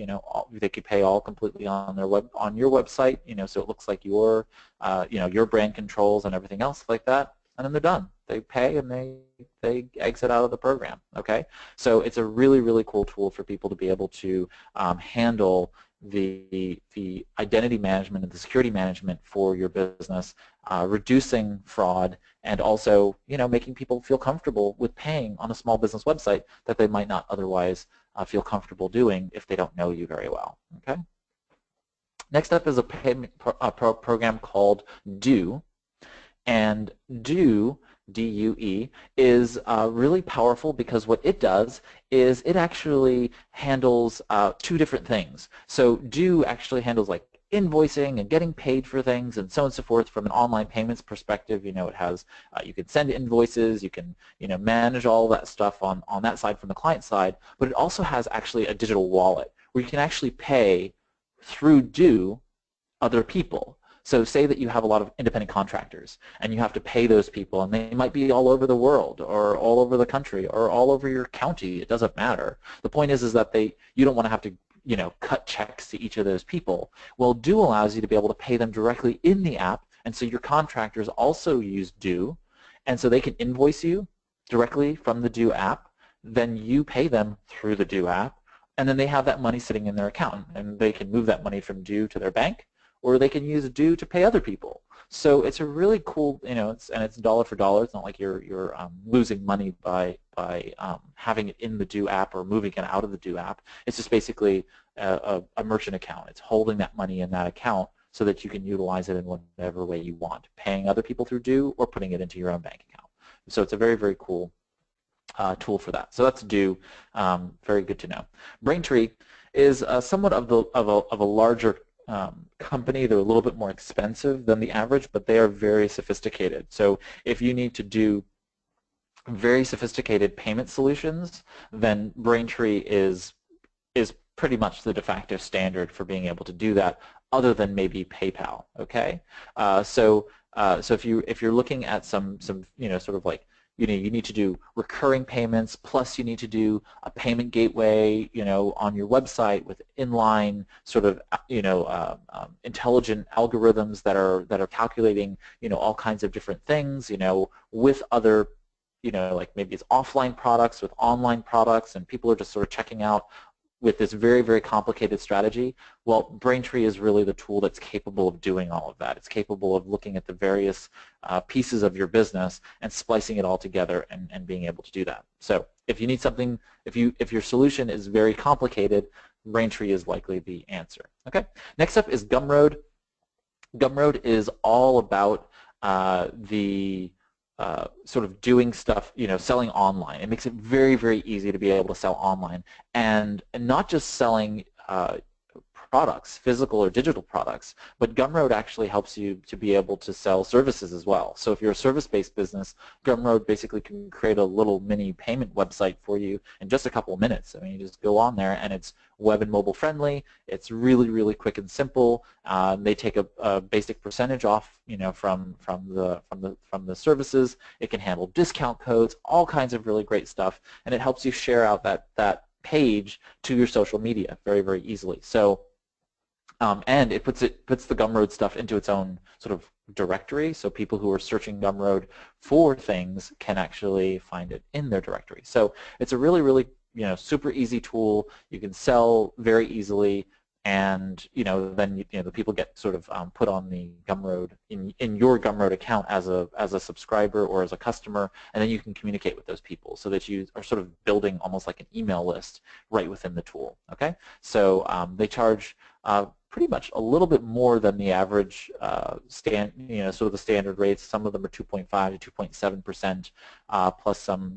they could pay all completely on your website, so it looks like your brand controls and everything else like that, and then they're done. They pay and they exit out of the program. Okay, so it's a really, really cool tool for people to be able to handle the identity management and the security management for your business, reducing fraud, and also making people feel comfortable with paying on a small business website that they might not otherwise feel comfortable doing if they don't know you very well. Okay. Next up is a payment program called Due, and Due, D-U-E, is really powerful because what it does is it actually handles two different things. So Due actually handles like invoicing and getting paid for things and so on and so forth. From an online payments perspective, it has, you can send invoices, you can, manage all that stuff on that side from the client side, but it also has actually a digital wallet where you can actually pay through Due other people. So say that you have a lot of independent contractors and you have to pay those people, and they might be all over the world or all over the country or all over your county. It doesn't matter. The point is that you don't want to have to cut checks to each of those people. Well, Due allows you to be able to pay them directly in the app, and so your contractors also use Due, and so they can invoice you directly from the Due app. Then you pay them through the Due app, and then they have that money sitting in their account, and they can move that money from Due to their bank, or they can use Due to pay other people. So it's a really cool, it's dollar for dollar. It's not like you're losing money by having it in the Due app or moving it out of the Due app. It's just basically a merchant account. It's holding that money in that account so that you can utilize it in whatever way you want, paying other people through Due or putting it into your own bank account. So it's a very, very cool tool for that. So that's Due. Very good to know. Raintree is somewhat of a larger company. They're a little bit more expensive than the average, but they are very sophisticated. So if you need to do very sophisticated payment solutions, then Braintree is pretty much the de facto standard for being able to do that, other than maybe PayPal. Okay, so if you're looking at some sort of like you need to do recurring payments, plus you need to do a payment gateway, on your website with inline sort of, intelligent algorithms that are calculating, all kinds of different things, with other, like maybe it's offline products with online products, and people are just sort of checking out with this very, very complicated strategy. Well, Braintree is really the tool that's capable of doing all of that. It's capable of looking at the various pieces of your business and splicing it all together and being able to do that. So if you need something, if your solution is very complicated, Braintree is likely the answer. Okay. Next up is Gumroad. Gumroad is all about sort of doing stuff, selling online. It makes it very, very easy to be able to sell online, and not just selling products, physical or digital products, but Gumroad actually helps you to be able to sell services as well. So if you're a service-based business, Gumroad basically can create a little mini payment website for you in just a couple of minutes. I mean, you just go on there, and it's web and mobile friendly. It's really, really quick and simple. They take a basic percentage off, from the services. It can handle discount codes, all kinds of really great stuff, and it helps you share out that page to your social media very, very easily. So. And it puts the Gumroad stuff into its own sort of directory, so people who are searching Gumroad for things can actually find it in their directory. So it's a really, really super easy tool. You can sell very easily, and then the people get sort of put on the Gumroad in your Gumroad account as a subscriber or as a customer, and then you can communicate with those people so that you are sort of building almost like an email list right within the tool. Okay, so they charge pretty much a little bit more than the average sort of the standard rates. Some of them are 2.5 to 2.7%, plus some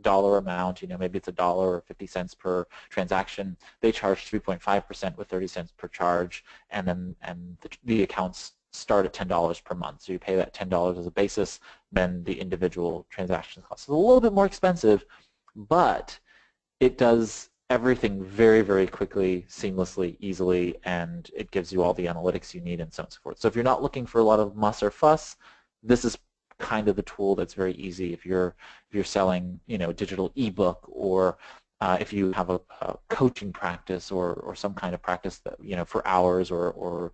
dollar amount. Maybe it's $1 or 50 cents per transaction. They charge 3.5% with 30 cents per charge, and the accounts start at $10 per month. So you pay that $10 as a basis, then the individual transaction cost. It's a little bit more expensive, but it does everything very, very quickly, seamlessly, easily, and it gives you all the analytics you need and so on and so forth. So if you're not looking for a lot of muss or fuss, this is kind of the tool that's very easy. If you're selling, digital ebook, or if you have a coaching practice or some kind of practice that for hours, or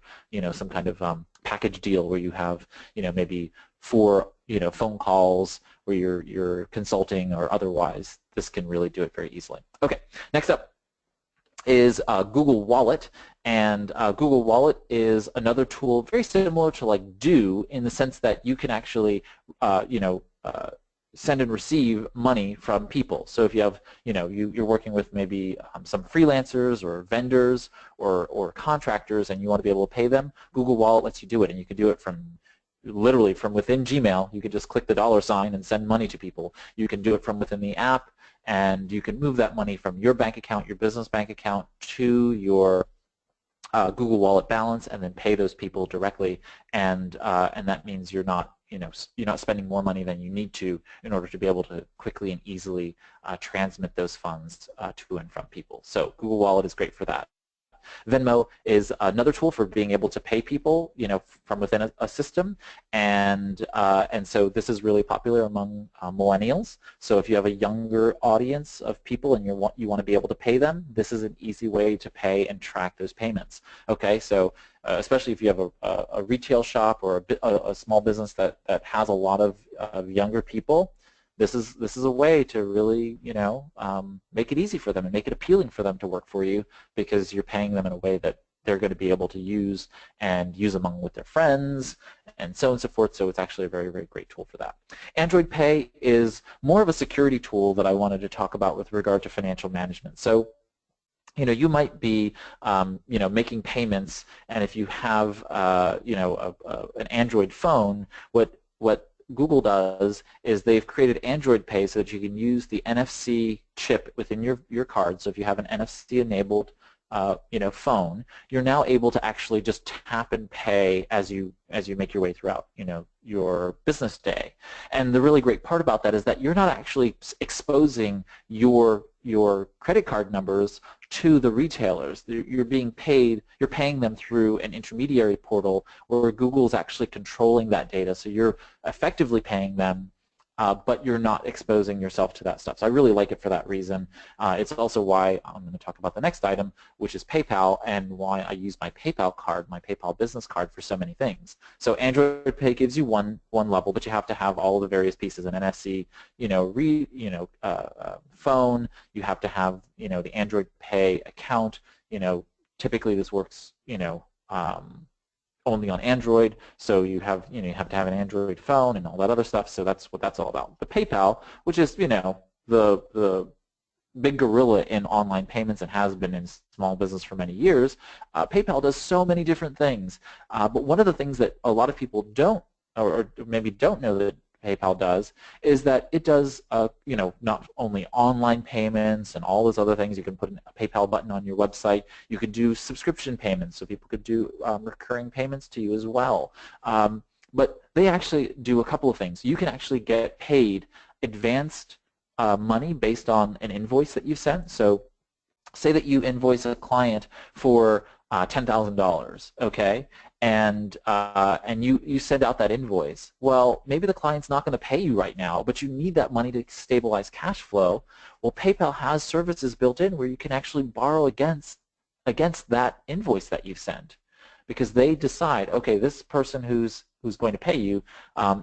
some kind of package deal where you have maybe 4 phone calls where you're consulting or otherwise, this can really do it very easily. Okay, next up is Google Wallet, and Google Wallet is another tool very similar to like Due, in the sense that you can actually send and receive money from people. So if you have, you're working with maybe some freelancers or vendors or contractors, and you want to be able to pay them, Google Wallet lets you do it, and you can do it literally from within Gmail. You can just click the $ and send money to people. You can do it from within the app, and you can move that money from your bank account, your business bank account, to your Google Wallet balance and then pay those people directly, and that means you're not you're not spending more money than you need to in order to be able to quickly and easily transmit those funds to and from people. So Google Wallet is great for that. Venmo is another tool for being able to pay people, from within a system, and so this is really popular among millennials. So if you have a younger audience of people and you want to be able to pay them, this is an easy way to pay and track those payments. Okay, so especially if you have a retail shop or a small business that has a lot of younger people. This is a way to really, make it easy for them and make it appealing for them to work for you, because you're paying them in a way that they're going to be able to use among with their friends and so on and so forth. So it's actually a very, very great tool for that. Android Pay is more of a security tool that I wanted to talk about with regard to financial management. So you might be, making payments, and if you have, an Android phone, what Google does is they've created Android Pay so that you can use the NFC chip within your card. So if you have an NFC-enabled phone, you're now able to actually just tap and pay as you make your way throughout your business day. And the really great part about that is that you're not actually exposing your credit card numbers to the retailers. You're paying them through an intermediary portal where Google is actually controlling that data. So you're effectively paying them, but you're not exposing yourself to that stuff. So I really like it for that reason. It's also why I'm going to talk about the next item, which is PayPal, and why I use my PayPal card, my PayPal business card, for so many things. So Android Pay gives you one level, but you have to have all the various pieces: an NFC, phone. You have to have the Android Pay account. Typically this works only on Android, so you have to have an Android phone and all that other stuff. So that's what that's all about. But PayPal, which is the big gorilla in online payments and has been in small business for many years, PayPal does so many different things. But one of the things that a lot of people don't, or maybe don't know that PayPal does, is that it does not only online payments and all those other things. You can put a PayPal button on your website. You could do subscription payments, so people could do recurring payments to you as well. But they actually do a couple of things. You can actually get paid advanced money based on an invoice that you've sent. So say that you invoice a client for $10,000, okay, and you send out that invoice. Well, maybe the client's not going to pay you right now, but you need that money to stabilize cash flow. Well, PayPal has services built in where you can actually borrow against that invoice that you've sent, because they decide, okay, this person who's going to pay you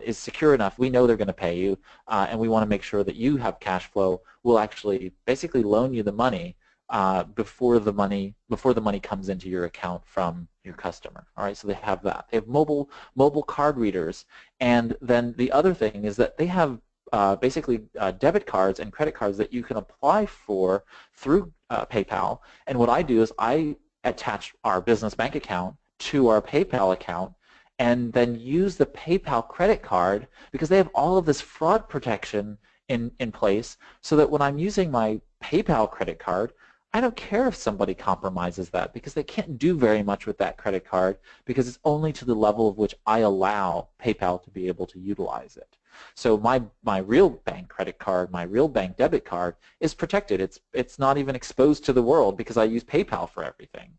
is secure enough. We know they're going to pay you, and we want to make sure that you have cash flow. We'll actually basically loan you the money before the money comes into your account from your customer. All right, so they have that. They have mobile card readers, and then the other thing is that they have basically debit cards and credit cards that you can apply for through PayPal. And what I do is I attach our business bank account to our PayPal account, and then use the PayPal credit card, because they have all of this fraud protection in place, so that when I'm using my PayPal credit card, I don't care if somebody compromises that, because they can't do very much with that credit card, because it's only to the level of which I allow PayPal to be able to utilize it. So my real bank credit card, my real bank debit card is protected. It's not even exposed to the world, because I use PayPal for everything.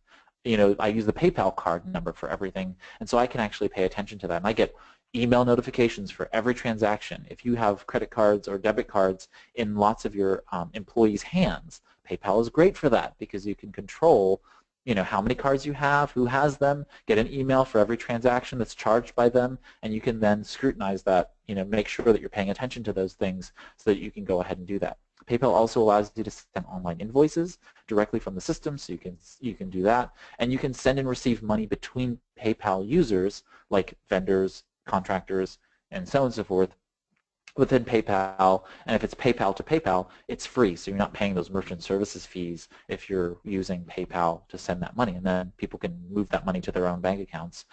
I use the PayPal card number for everything, and so I can actually pay attention to that. And I get email notifications for every transaction. If you have credit cards or debit cards in lots of your employees' hands, PayPal is great for that, because you can control how many cards you have, who has them, get an email for every transaction that's charged by them, and you can then scrutinize that, make sure that you're paying attention to those things so that you can go ahead and do that. PayPal also allows you to send online invoices directly from the system, so you can do that, and you can send and receive money between PayPal users, like vendors, contractors, and so on and so forth, within PayPal. And if it's PayPal to PayPal, it's free, so you're not paying those merchant services fees if you're using PayPal to send that money, and then people can move that money to their own bank accounts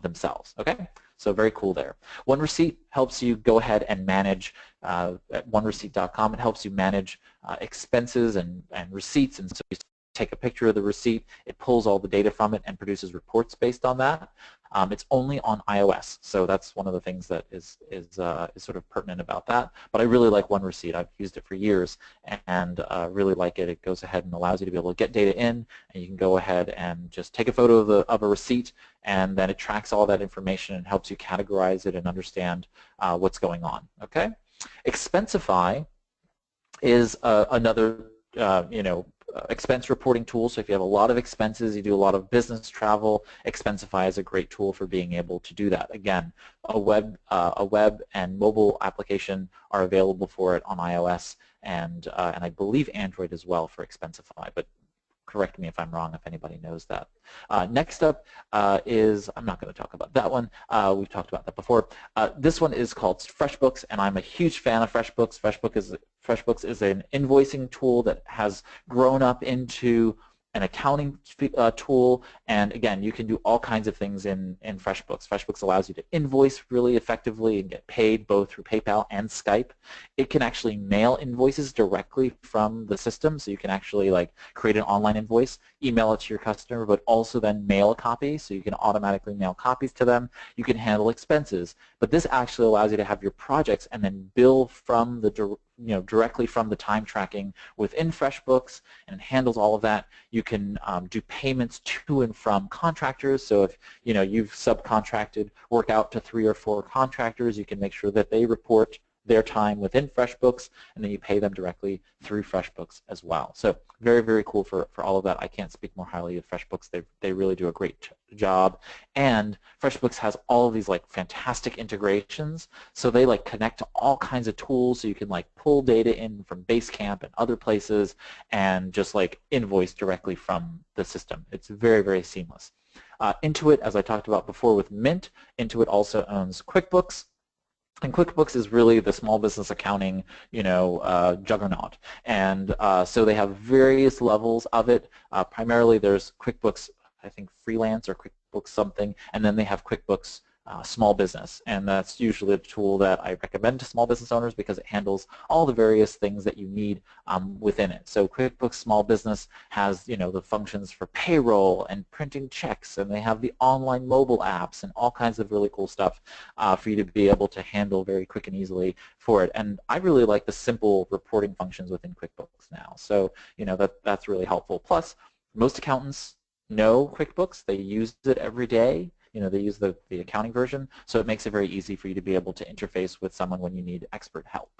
themselves. Okay, so very cool there. OneReceipt helps you go ahead and manage at OneReceipt.com. It helps you manage expenses and receipts, and so you take a picture of the receipt, it pulls all the data from it and produces reports based on that. It's only on iOS, so that's one of the things that is sort of pertinent about that. But I really like OneReceipt. I've used it for years and really like it. It goes ahead and allows you to be able to get data in, and you can go ahead and just take a photo of a receipt, and then it tracks all that information and helps you categorize it and understand what's going on. Okay, Expensify is another expense reporting tool. So if you have a lot of expenses, you do a lot of business travel, Expensify is a great tool for being able to do that. Again, a web and mobile application are available for it on iOS and I believe Android as well for Expensify, but correct me if I'm wrong if anybody knows that. Next up is, I'm not going to talk about that one. We've talked about that before. This one is called Freshbooks, and I'm a huge fan of Freshbooks. Freshbooks is an invoicing tool that has grown up into an accounting tool, and again, you can do all kinds of things in Freshbooks. Freshbooks allows you to invoice really effectively and get paid both through PayPal and Skype. It can actually mail invoices directly from the system, so you can actually like create an online invoice, email it to your customer, but also then mail a copy, so you can automatically mail copies to them. You can handle expenses, but this actually allows you to have your projects and then bill from the directly from the time tracking within FreshBooks, and it handles all of that. You can do payments to and from contractors. So if you've subcontracted work out to 3 or 4 contractors, you can make sure that they report their time within FreshBooks, and then you pay them directly through FreshBooks as well. So very, very cool for all of that. I can't speak more highly of FreshBooks. They really do a great job. And FreshBooks has all of these like fantastic integrations. So they like connect to all kinds of tools, so you can like pull data in from Basecamp and other places and just like invoice directly from the system. It's very, very seamless. Intuit, as I talked about before with Mint, Intuit also owns QuickBooks. And QuickBooks is really the small business accounting, juggernaut. And so they have various levels of it. Primarily there's QuickBooks, I think freelance or QuickBooks something, and then they have QuickBooks small business, and that's usually a tool that I recommend to small business owners because it handles all the various things that you need within it. So QuickBooks Small Business has the functions for payroll and printing checks, and they have the online mobile apps and all kinds of really cool stuff for you to be able to handle very quick and easily for it. And I really like the simple reporting functions within QuickBooks now. So that's really helpful. Plus, most accountants know QuickBooks. They use it every day. They use the accounting version, so it makes it very easy for you to be able to interface with someone when you need expert help.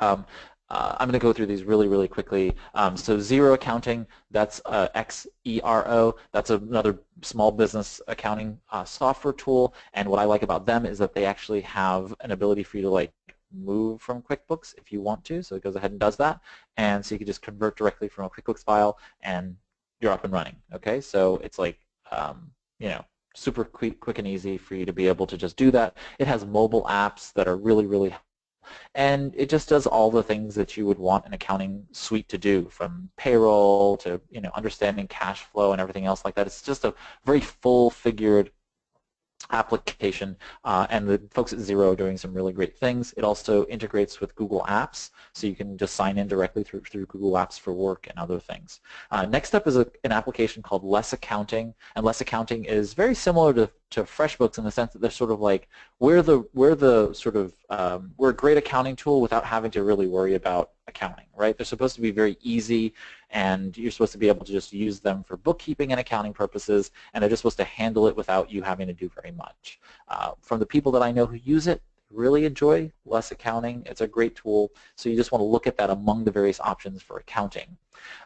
I'm going to go through these really, really quickly. So Xero Accounting, that's Xero. That's another small business accounting software tool, and what I like about them is that they actually have an ability for you to like move from QuickBooks if you want to, so it goes ahead and does that, and so you can just convert directly from a QuickBooks file and you're up and running. Okay, so it's like super quick and easy for you to be able to just do that. It has mobile apps that are really, really, and it just does all the things that you would want an accounting suite to do, from payroll to understanding cash flow and everything else like that. It's just a very full-figured application, and the folks at Xero are doing some really great things. It also integrates with Google Apps, so you can just sign in directly through Google Apps for work and other things. Next up is an application called Less Accounting, and Less Accounting is very similar to FreshBooks in the sense that they're sort of like we're a great accounting tool without having to really worry about accounting, right? They're supposed to be very easy, and you're supposed to be able to just use them for bookkeeping and accounting purposes, and they're just supposed to handle it without you having to do very much. From the people that I know who use it, really enjoy Less Accounting. It's a great tool, so you just want to look at that among the various options for accounting.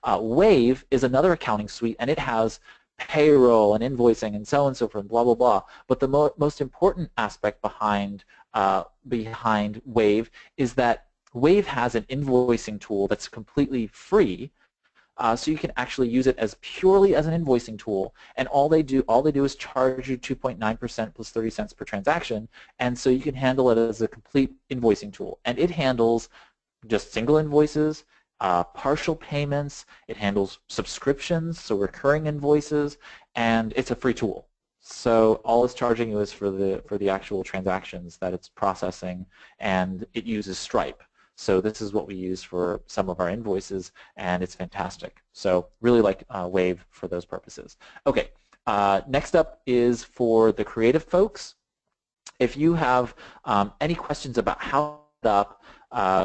Wave is another accounting suite, and it has payroll and invoicing and so on and so forth, blah, blah, blah. But the most important aspect behind Wave is that Wave has an invoicing tool that's completely free, so you can actually use it as purely as an invoicing tool, and all they do is charge you 2.9% plus 30 cents per transaction, and so you can handle it as a complete invoicing tool. And it handles just single invoices, partial payments, it handles subscriptions, so recurring invoices, and it's a free tool. So all it's charging you is for the actual transactions that it's processing, and it uses Stripe. So this is what we use for some of our invoices, and it's fantastic. So really like Wave for those purposes. Okay, next up is for the creative folks. If you have any questions about how to set up,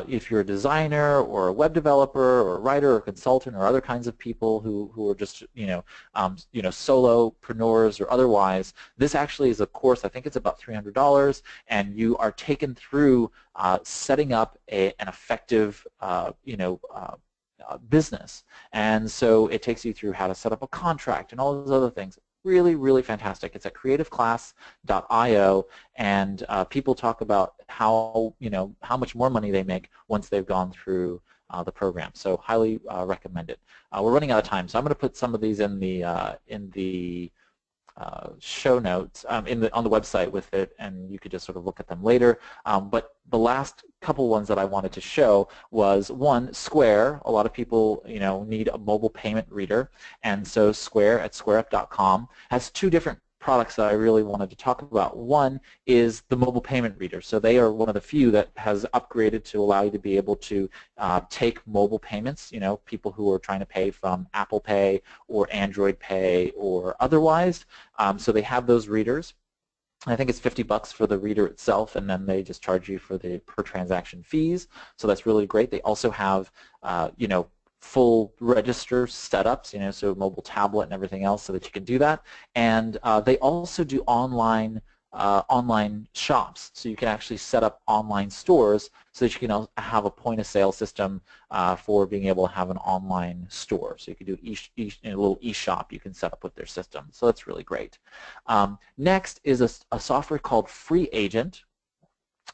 if you're a designer or a web developer or a writer or consultant or other kinds of people who are just solopreneurs or otherwise, this actually is a course. I think it's about $300, and you are taken through setting up an effective business. And so it takes you through how to set up a contract and all those other things. Really, really fantastic. It's at creativeclass.io, and people talk about how much more money they make once they've gone through the program. So highly recommend it. We're running out of time, so I'm going to put some of these in the show notes on the website with it, and you could just sort of look at them later. But the last couple ones that I wanted to show was one, Square. A lot of people need a mobile payment reader, and so Square at squareup.com has two different products that I really wanted to talk about. One is the mobile payment reader. So they are one of the few that has upgraded to allow you to be able to take mobile payments, people who are trying to pay from Apple Pay or Android Pay or otherwise. So they have those readers. I think it's $50 for the reader itself, and then they just charge you for the per transaction fees. So that's really great. They also have, full register setups, so mobile tablet and everything else, so that you can do that. And they also do online shops, so you can actually set up online stores so that you can have a point-of-sale system for being able to have an online store. So you can do a little e-shop you can set up with their system. So that's really great. Next is a software called FreeAgent.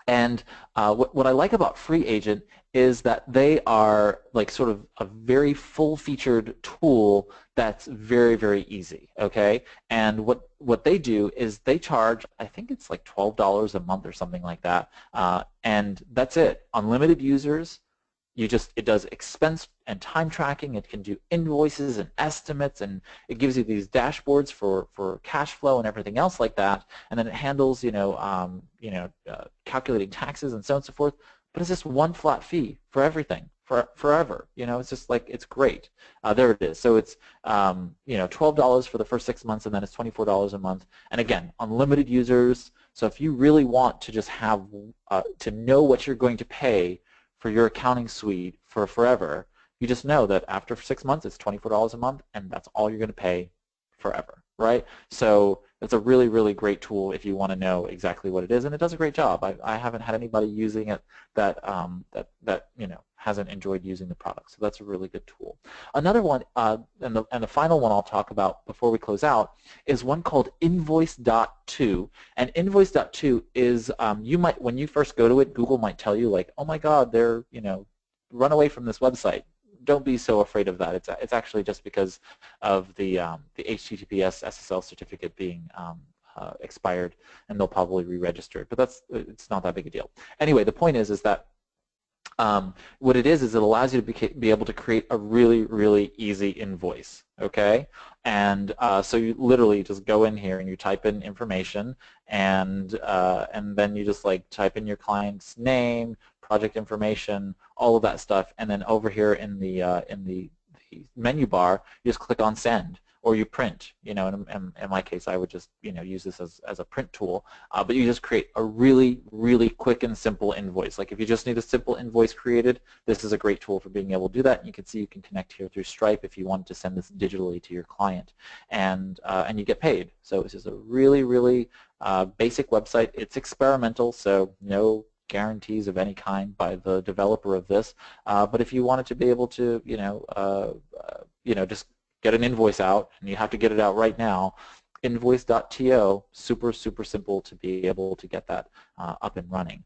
And what I like about FreeAgent is that they are like sort of a very full-featured tool that's very, very easy, okay? And what they do is they charge, I think it's like $12 a month or something like that, and that's it. Unlimited users. It does expense and time tracking. It can do invoices and estimates, and it gives you these dashboards for cash flow and everything else like that. And then it handles, calculating taxes and so on and so forth. But it's just one flat fee for everything, forever. It's just like, it's great. There it is. So it's $12 for the first 6 months, and then it's $24 a month. And again, unlimited users. So if you really want to just have to know what you're going to pay for your accounting suite for forever, you just know that after 6 months it's $24 a month, and that's all you're going to pay forever, right? So it's a really, really great tool if you want to know exactly what it is, and it does a great job. I haven't had anybody using it that hasn't enjoyed using the product, so that's a really good tool. Another one, and the final one I'll talk about before we close out, is one called Invoice.to. And Invoice.to is, when you first go to it, Google might tell you like, oh my God, they're, run away from this website. Don't be so afraid of that. It's actually just because of the HTTPS SSL certificate being expired, and they'll probably re-register it. But it's not that big a deal. Anyway, the point is that what it is it allows you to be able to create a really, really easy invoice, okay? And so you literally just go in here and you type in information, and then you just like type in your client's name, project information, all of that stuff, and then over here in the menu bar, you just click on send, or you print. In my case, I would just use this as a print tool. But you just create a really, really quick and simple invoice. Like if you just need a simple invoice created, this is a great tool for being able to do that. And you can see you can connect here through Stripe if you want to send this digitally to your client, and you get paid. So this is a really, really basic website. It's experimental, so no guarantees of any kind by the developer of this. But if you wanted to be able to, just get an invoice out, and you have to get it out right now, Invoice.to, super, super simple to be able to get that up and running.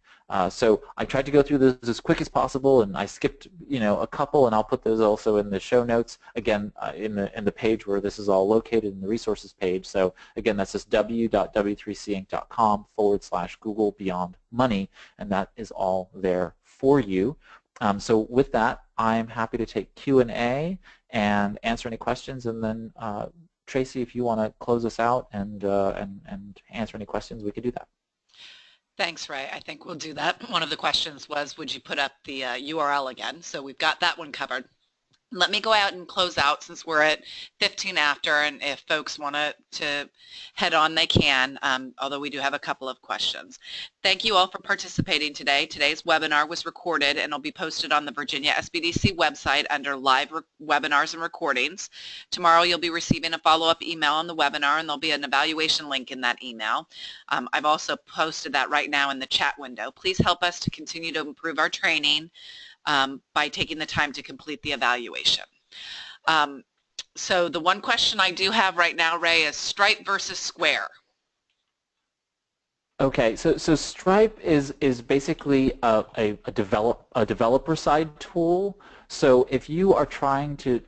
So I tried to go through this as quick as possible, and I skipped a couple, and I'll put those also in the show notes, again, in the page where this is all located in the resources page. So again, that's just w.w3cinc.com/Google Beyond Money, and that is all there for you. So with that, I'm happy to take Q&A and answer any questions, and then Tracy, if you want to close us out and answer any questions, we could do that. Thanks, Ray. I think we'll do that. One of the questions was, would you put up the URL again? So we've got that one covered. Let me go out and close out since we're at 15 after, and if folks want to head on, they can, although we do have a couple of questions. Thank you all for participating today. Today's webinar was recorded and will be posted on the Virginia SBDC website under live webinars and recordings. Tomorrow you'll be receiving a follow-up email on the webinar, and there'll be an evaluation link in that email. I've also posted that right now in the chat window. Please help us to continue to improve our training by taking the time to complete the evaluation. So the one question I do have right now, Ray, is Stripe versus Square. Okay, so Stripe is basically a developer side tool. So if you are trying to,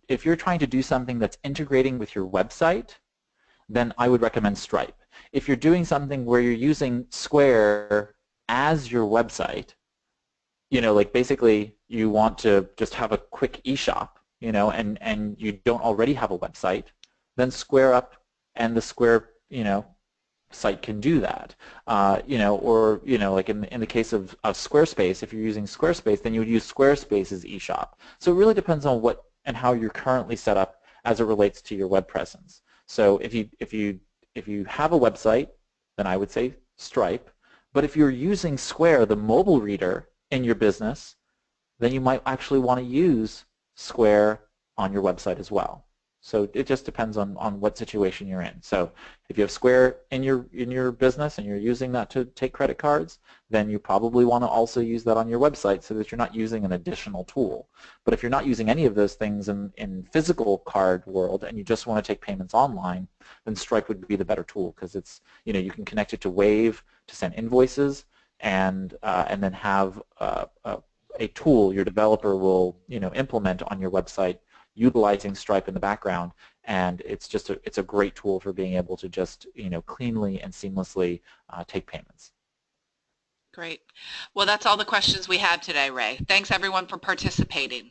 if you're trying to do something that's integrating with your website, then I would recommend Stripe. If you're doing something where you're using Square as your website, like basically you want to just have a quick eShop, and you don't already have a website, then Square Up and the Square, site can do that. Or like in the case of Squarespace, if you're using Squarespace, then you would use Squarespace's eShop. So it really depends on what and how you're currently set up as it relates to your web presence. So if you have a website, then I would say Stripe. But if you're using Square, the mobile reader, in your business, then you might actually want to use Square on your website as well. So it just depends on what situation you're in. So if you have Square in your business and you're using that to take credit cards, then you probably want to also use that on your website so that you're not using an additional tool. But if you're not using any of those things in physical card world and you just want to take payments online, then Stripe would be the better tool because it's, you can connect it to Wave to send invoices, and then have a tool your developer will implement on your website utilizing Stripe in the background, and it's a great tool for being able to just cleanly and seamlessly take payments. Great. Well, that's all the questions we had today, Ray. Thanks everyone for participating.